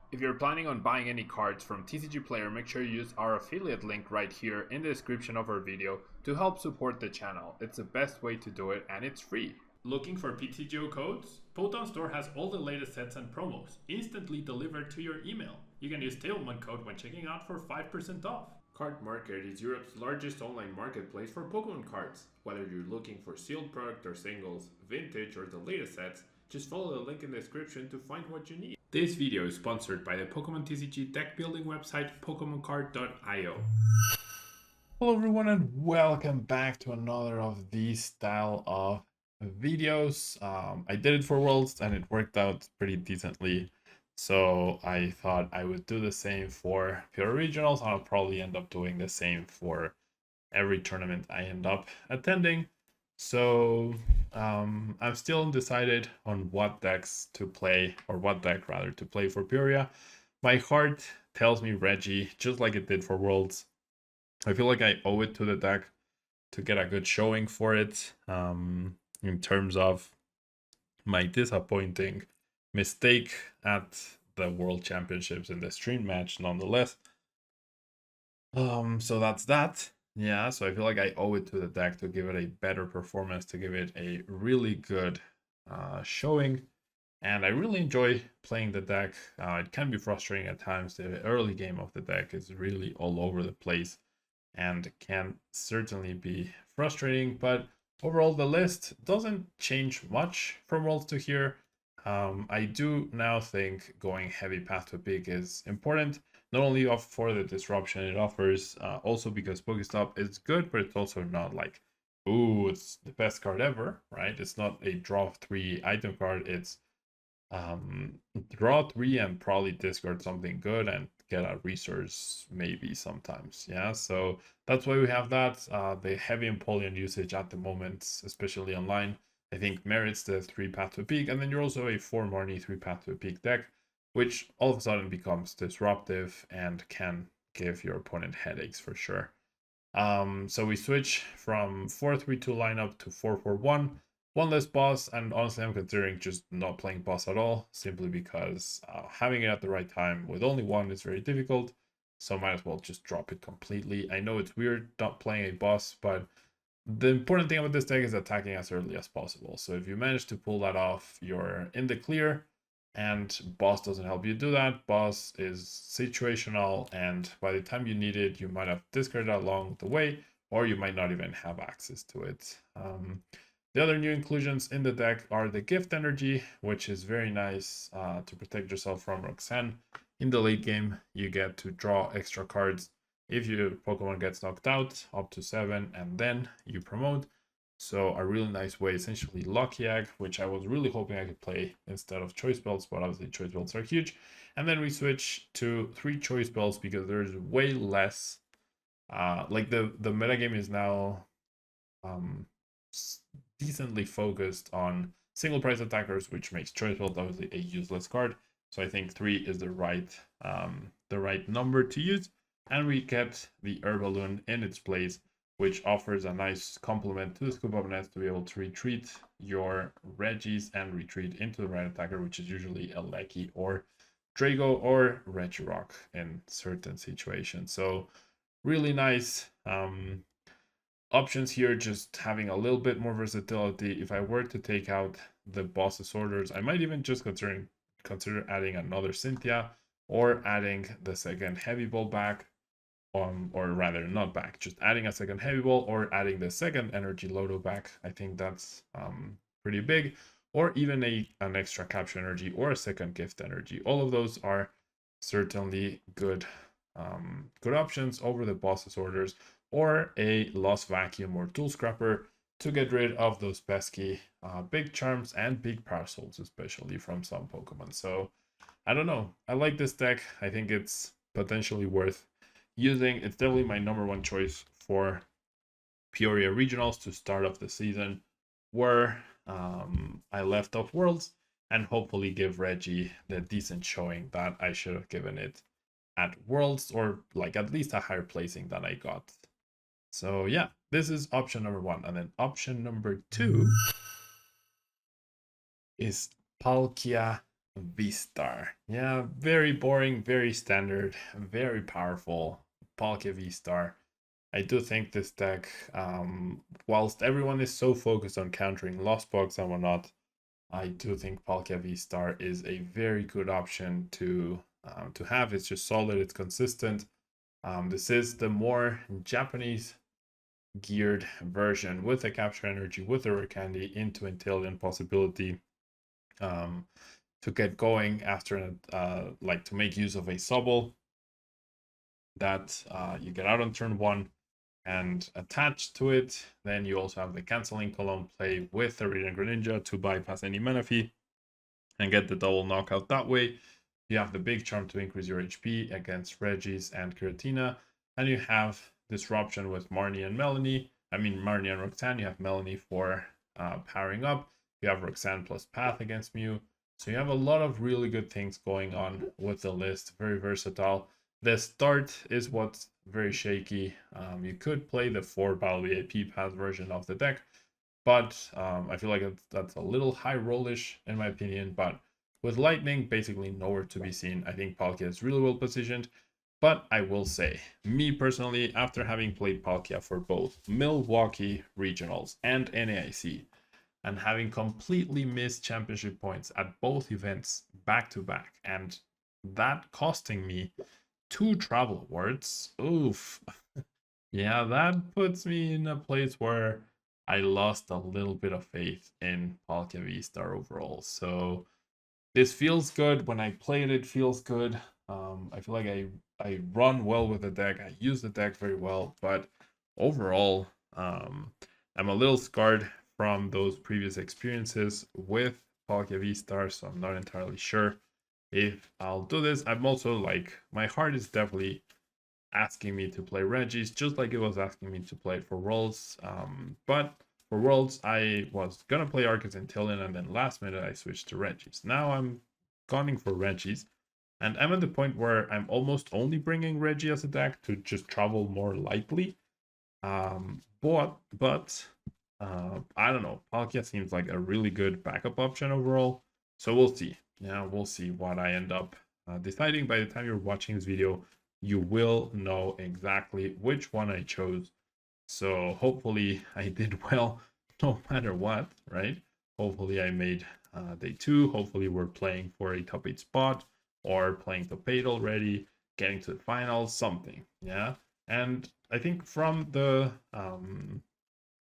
If you're planning on buying any cards from TCG Player, make sure you use our affiliate link right here in the description of our video to help support the channel. It's the best way to do it and it's free. Looking for PTGO codes? Photon Store has all the latest sets and promos instantly delivered to your email. You can use Tablemon code when checking out for 5% off. Card Market is Europe's largest online marketplace for Pokemon cards. Whether you're looking for sealed product or singles, vintage or the latest sets, just follow the link in the description to find what you need. This video is sponsored by the Pokemon TCG deck building website PokemonCard.io. Hello everyone and welcome back to another of these style of videos. I did it for Worlds and it worked out pretty decently. So I thought I would do the same for PEORIA Regionals. I'll probably end up doing the same for every tournament I end up attending. So I'm still undecided on what decks to play, or what deck rather to play for PEORIA. My heart tells me Reggie, just like it did for Worlds. I feel like I owe it to the deck to get a good showing for it, in terms of my disappointing mistake at the World Championships in the stream match nonetheless. So that's that. Yeah, so I feel like I owe it to the deck to give it a better performance, to give it a really good showing. And I really enjoy playing the deck. It can be frustrating at times. The early game of the deck is really all over the place and can certainly be frustrating, but overall the list doesn't change much from Worlds to here. I do now think going heavy path to peak is important, not only for the disruption it offers, also because Pokestop is good, but it's also not like, ooh, it's the best card ever, right? It's not a draw 3 item card. It's draw 3 and probably discard something good and get a resource maybe sometimes. Yeah, so that's why we have that. The heavy Empoleon usage at the moment, especially online, I think merits the 3 path to peak. And then you're also a 4 Marnie 3 path to peak deck, which all of a sudden becomes disruptive and can give your opponent headaches for sure. So we switch from 4-3-2 lineup to 4-4-1. One less boss, and honestly I'm considering just not playing boss at all, simply because having it at the right time with only one is very difficult, so might as well just drop it completely. I know it's weird not playing a boss, but the important thing about this deck is attacking as early as possible. So if you manage to pull that off, you're in the clear, and boss doesn't help you do that. Boss is situational, and by the time you need it, you might have discarded along the way, or you might not even have access to it. The other new inclusions in the deck are the Gift Energy, which is very nice to protect yourself from Roxanne. In the late game, you get to draw extra cards if your Pokemon gets knocked out, up to 7, and then you promote. So a really nice way, essentially Lucky Egg, which I was really hoping I could play instead of Choice Belts, but obviously Choice Belts are huge. And then we switch to 3 Choice Belts because there's way less, like the metagame is now decently focused on single price attackers, which makes Choice Belt obviously a useless card. So I think 3 is the right number to use. And we get the Herballoon in its place, which offers a nice complement to the Scoop Up Nest to be able to retreat your Regis and retreat into the right attacker, which is usually a Lecky or Drago or Regirock in certain situations. So really nice options here, just having a little bit more versatility. If I were to take out the boss's orders, I might even just consider adding another Cynthia or adding the second heavy ball back, or rather not back, just adding a second heavy ball or adding the second energy Lodo back. I think that's pretty big, or even an extra capture energy or a second gift energy. All of those are certainly good options over the boss's orders, or a Lost Vacuum or Tool Scrapper to get rid of those pesky big charms and big parasols, especially from some Pokemon. So I don't know, I like this deck. I think it's potentially worth using. It's definitely my #1 choice for PEORIA Regionals to start off the season, where I left off Worlds, and hopefully give Reggie the decent showing that I should have given it at Worlds, or like at least a higher placing than I got. So yeah, this is option #1. And then option #2 is Palkia V-Star. Yeah, very boring, very standard, very powerful. Palkia V-Star. I do think this deck, whilst everyone is so focused on countering Lost Box and whatnot, I do think Palkia V-Star is a very good option to have. It's just solid, it's consistent. This is the more Japanese geared version with a capture energy, with a rare candy into Inteleon possibility. To get going after like to make use of a Sobble that you get out on turn 1 and attached to it. Then you also have the canceling column play with the Reading Greninja to bypass any Manaphy and get the double knockout that way. You have the big charm to increase your HP against Regis and Giratina, and you have disruption with Marnie and Melanie. I mean Marnie and Roxanne. You have Melanie for powering up. You have Roxanne plus Path against Mew. So you have a lot of really good things going on with the list. Very versatile. The start is what's very shaky. You could play the 4 Battle VIP Path version of the deck, but I feel like that's a little high rollish in my opinion. But with Lightning basically nowhere to be seen, I think Palkia is really well positioned. But I will say, me personally, after having played Palkia for both Milwaukee Regionals and NAIC, and having completely missed championship points at both events back to back, and that costing me 2 travel awards, oof. Yeah, that puts me in a place where I lost a little bit of faith in Palkia V-Star overall. So this feels good. When I play it, it feels good. I feel like I run well with the deck. I use the deck very well, but overall, I'm a little scarred from those previous experiences with Palkia V-Star, so I'm not entirely sure if I'll do this. I'm also like, my heart is definitely asking me to play Regis, just like it was asking me to play it for Worlds. But for Worlds, I was gonna play Arceus and Inteleon, and then last minute I switched to Regis. Now I'm gunning for Regis, and I'm at the point where I'm almost only bringing Reggie as a deck to just travel more lightly. But I don't know. Palkia seems like a really good backup option overall. So we'll see. Yeah, we'll see what I end up deciding. By the time you're watching this video, you will know exactly which one I chose. So hopefully I did well no matter what, right? Hopefully I made day 2. Hopefully we're playing for a top 8 spot or playing top 8 already, getting to the finals, something. Yeah. And I think from the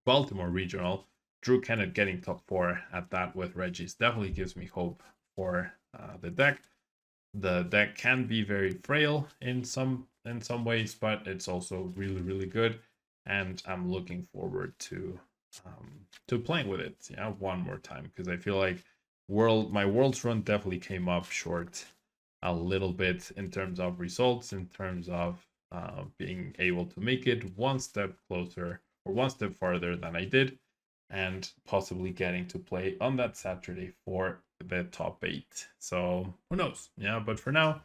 Baltimore Regional, Drew Kennett getting top 4 at that with Regis definitely gives me hope for the deck. The deck can be very frail in some ways, but it's also really good, and I'm looking forward to playing with it, yeah, one more time, because I feel like my Worlds run definitely came up short a little bit in terms of results, in terms of being able to make it one step closer or one step farther than I did, and possibly getting to play on that Saturday for the top 8. So who knows? Yeah, but for now,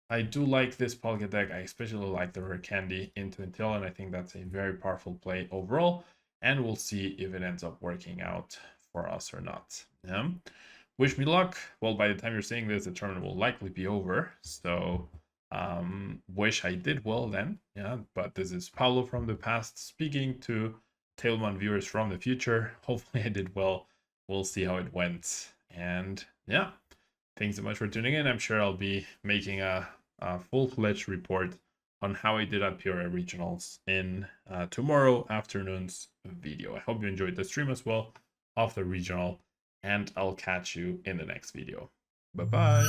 I do like this Palkia deck. I especially like the rare candy into Intel, and I think that's a very powerful play overall. And we'll see if it ends up working out for us or not. Yeah. Wish me luck. Well, by the time you're seeing this, the tournament will likely be over. So wish I did well then. Yeah, but this is Pablo from the past speaking to Tablemon viewers from the future. Hopefully I did well. We'll see how it went. And yeah, thanks so much for tuning in. I'm sure I'll be making a full-fledged report on how I did at PEORIA Regionals in tomorrow afternoon's video. I hope you enjoyed the stream as well of the regional, and I'll catch you in the next video. Bye-bye.